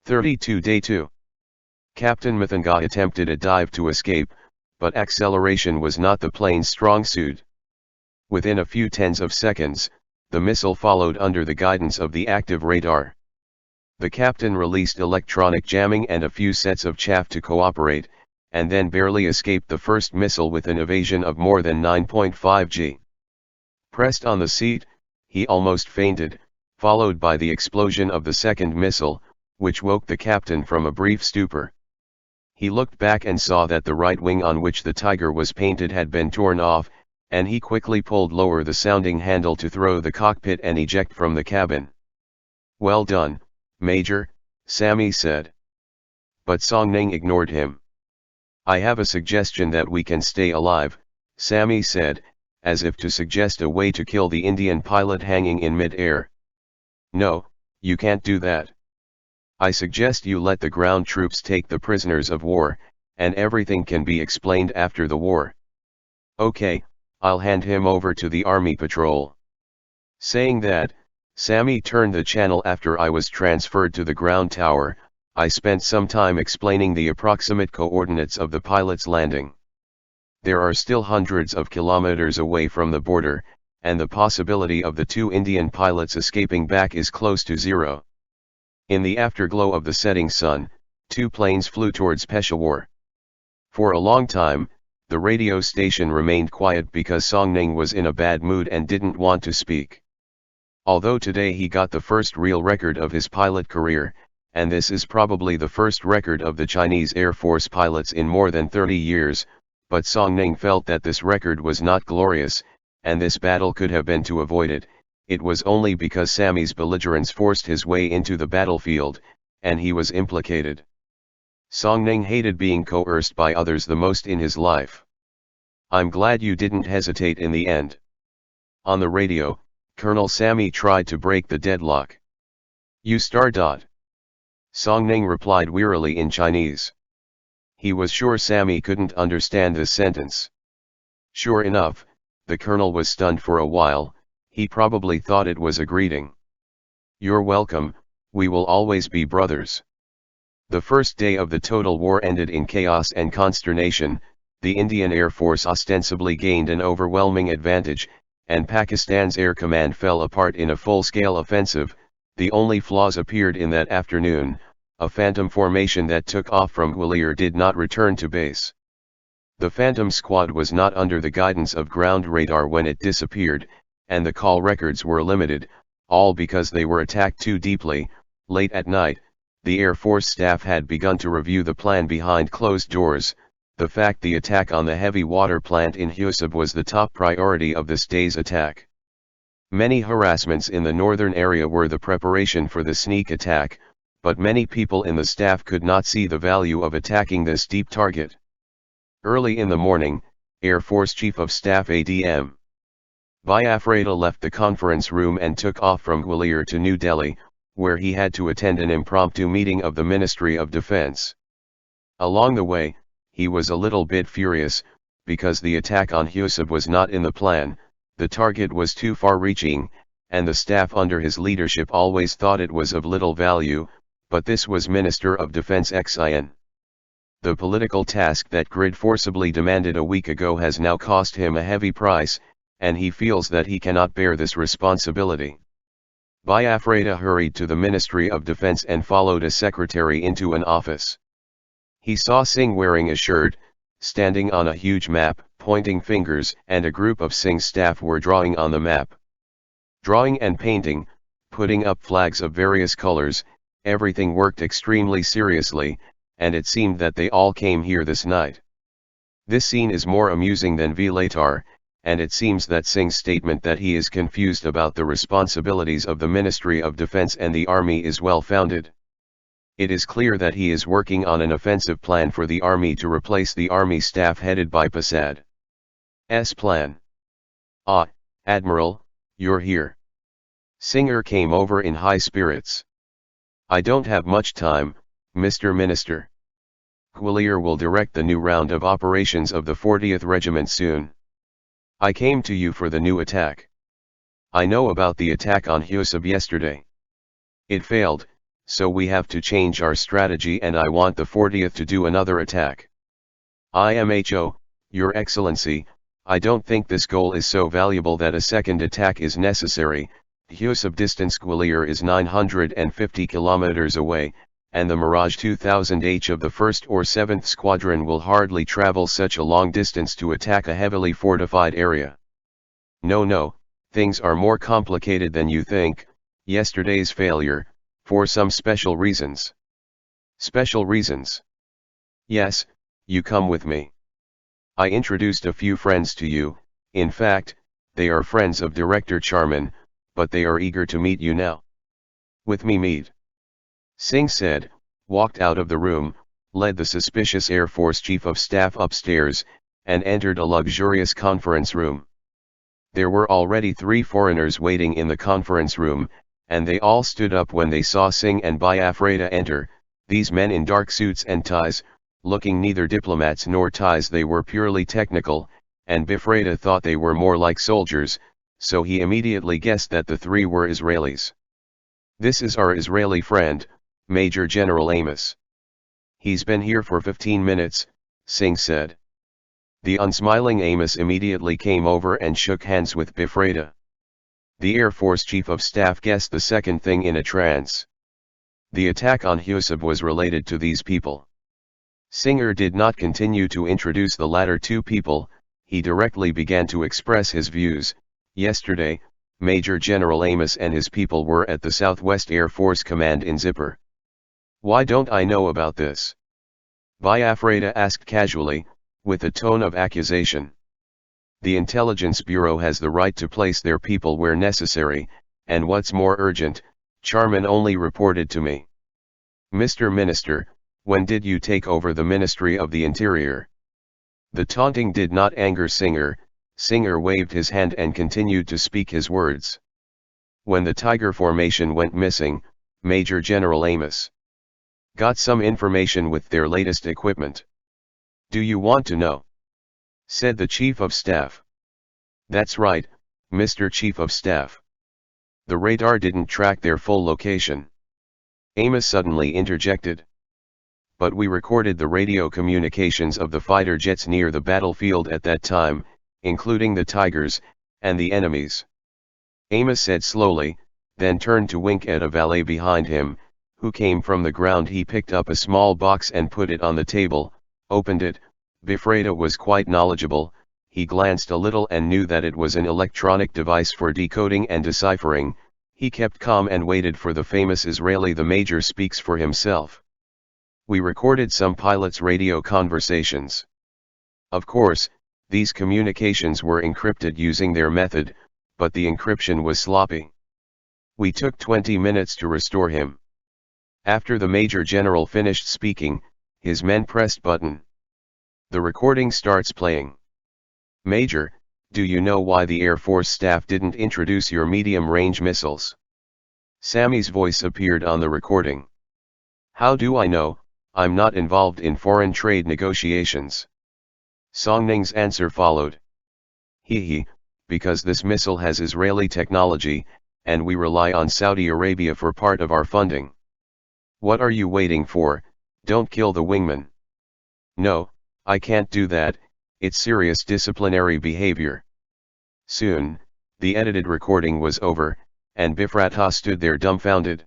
32 Day 2. Captain Mathanga attempted a dive to escape, but acceleration was not the plane's strong suit. Within a few tens of seconds, the missile followed under the guidance of the active radar. The captain released electronic jamming and a few sets of chaff to cooperate, and then barely escaped the first missile with an evasion of more than 9.5 g. Pressed on the seat, he almost fainted, followed by the explosion of the second missile, which woke the captain from a brief stupor. He looked back and saw that the right wing on which the tiger was painted had been torn off, and he quickly pulled lower the sounding handle to throw the cockpit and eject from the cabin. "Well done, Major," Sammy said. But Song Ning ignored him. "I have a suggestion that we can stay alive," Sammy said, as if to suggest a way to kill the Indian pilot hanging in mid-air. "No, you can't do that. I suggest you let the ground troops take the prisoners of war, and everything can be explained after the war." "Okay, I'll hand him over to the army patrol." Saying that, Sammy turned the channel. "After I was transferred to the ground tower, I spent some time explaining the approximate coordinates of the pilot's landing. There are still hundreds of kilometers away from the border, and the possibility of the two Indian pilots escaping back is close to zero." In the afterglow of the setting sun, two planes flew towards Peshawar. For a long time, the radio station remained quiet because Song Ning was in a bad mood and didn't want to speak. Although today he got the first real record of his pilot career, and this is probably the first record of the Chinese Air Force pilots in more than 30 years, but Song Ning felt that this record was not glorious, and this battle could have been to avoid it. It was only because Sammy's belligerence forced his way into the battlefield, and he was implicated. Song Ning hated being coerced by others the most in his life. "I'm glad you didn't hesitate in the end." On the radio, Colonel Sammy tried to break the deadlock. "You star dot." Song Ning replied wearily in Chinese. He was sure Sammy couldn't understand this sentence. Sure enough, the colonel was stunned for a while. He probably thought it was a greeting. "You're welcome, we will always be brothers." The first day of the total war ended in chaos and consternation. The Indian Air Force ostensibly gained an overwhelming advantage, and Pakistan's Air Command fell apart in a full-scale offensive. The only flaws appeared in that afternoon. A Phantom formation that took off from Gwalior did not return to base. The Phantom squad was not under the guidance of ground radar when it disappeared, and the call records were limited, all because they were attacked too deeply. Late at night, the Air Force staff had begun to review the plan behind closed doors. The fact the attack on the heavy water plant in Husab was the top priority of this day's attack. Many harassments in the northern area were the preparation for the sneak attack, but many people in the staff could not see the value of attacking this deep target. Early in the morning, Air Force Chief of Staff ADM Biafreda left the conference room and took off from Gwalior to New Delhi, where he had to attend an impromptu meeting of the Ministry of Defense. Along the way, he was a little bit furious, because the attack on Husab was not in the plan. The target was too far-reaching, and the staff under his leadership always thought it was of little value, but this was Minister of Defense Xin. The political task that Grid forcibly demanded a week ago has now cost him a heavy price, and he feels that he cannot bear this responsibility. Biafreda hurried to the Ministry of Defense and followed a secretary into an office. He saw Singh wearing a shirt, standing on a huge map, pointing fingers, and a group of Singh's staff were drawing on the map. Drawing and painting, putting up flags of various colors, everything worked extremely seriously, and it seemed that they all came here this night. This scene is more amusing than Vilatar, and it seems that Singh's statement that he is confused about the responsibilities of the Ministry of Defense and the Army is well founded. It is clear that he is working on an offensive plan for the Army to replace the Army staff headed by Prasad's plan. "Ah, Admiral, you're here." Singer came over in high spirits. "I don't have much time, Mr. Minister. Gwalior will direct the new round of operations of the 40th Regiment soon. I came to you for the new attack. I know about the attack on Husab yesterday. It failed, so we have to change our strategy and I want the 40th to do another attack. IMHO, Your Excellency, I don't think this goal is so valuable that a second attack is necessary. Hyusab distance Gwalior is 950 kilometers away, and the Mirage 2000H of the 1st or 7th Squadron will hardly travel such a long distance to attack a heavily fortified area. No, things are more complicated than you think. Yesterday's failure, for some special reasons. Special reasons? Yes, you come with me. I introduced a few friends to you, in fact, they are friends of Director Charman, but they are eager to meet you now. With me meet. Singh said, walked out of the room, led the suspicious Air Force Chief of Staff upstairs, and entered a luxurious conference room. There were already 3 foreigners waiting in the conference room, and they all stood up when they saw Singh and Biafreda enter, these men in dark suits and ties, looking neither diplomats nor ties, they were purely technical, and Biafreda thought they were more like soldiers, so he immediately guessed that the 3 were Israelis. This is our Israeli friend, Major General Amos. He's been here for 15 minutes, Singh said. The unsmiling Amos immediately came over and shook hands with Biafreda. The Air Force Chief of Staff guessed the second thing in a trance. The attack on Hyusab was related to these people. Singer did not continue to introduce the latter 2 people, he directly began to express his views. Yesterday, Major General Amos and his people were at the Southwest Air Force Command in Zipper. Why don't I know about this? Biafreda asked casually, with a tone of accusation. The Intelligence Bureau has the right to place their people where necessary, and what's more urgent, Charman only reported to me. Mr. Minister, when did you take over the Ministry of the Interior? The taunting did not anger Singer. Singer waved his hand and continued to speak his words. When the Tiger Formation went missing, Major General Amos got some information with their latest equipment. Do you want to know? Said the Chief of Staff. That's right, Mr. Chief of Staff. The radar didn't track their full location. Amos suddenly interjected. But we recorded the radio communications of the fighter jets near the battlefield at that time, including the Tigers, and the enemies. Amos said slowly, then turned to wink at a valet behind him, who came from the ground. He picked up a small box and put it on the table, opened it. Biafreda was quite knowledgeable, he glanced a little and knew that it was an electronic device for decoding and deciphering. He kept calm and waited for the famous Israeli. The Major speaks for himself. We recorded some pilots' radio conversations. Of course, these communications were encrypted using their method, but the encryption was sloppy. We took 20 minutes to restore him. After the Major General finished speaking, his men pressed button. The recording starts playing. Major, do you know why the Air Force staff didn't introduce your medium-range missiles? Sammy's voice appeared on the recording. How do I know? I'm not involved in foreign trade negotiations. Songning's answer followed. Because this missile has Israeli technology, and we rely on Saudi Arabia for part of our funding. What are you waiting for? Don't kill the wingman. No, I can't do that, it's serious disciplinary behavior. Soon, the edited recording was over, and Biafreda stood there dumbfounded.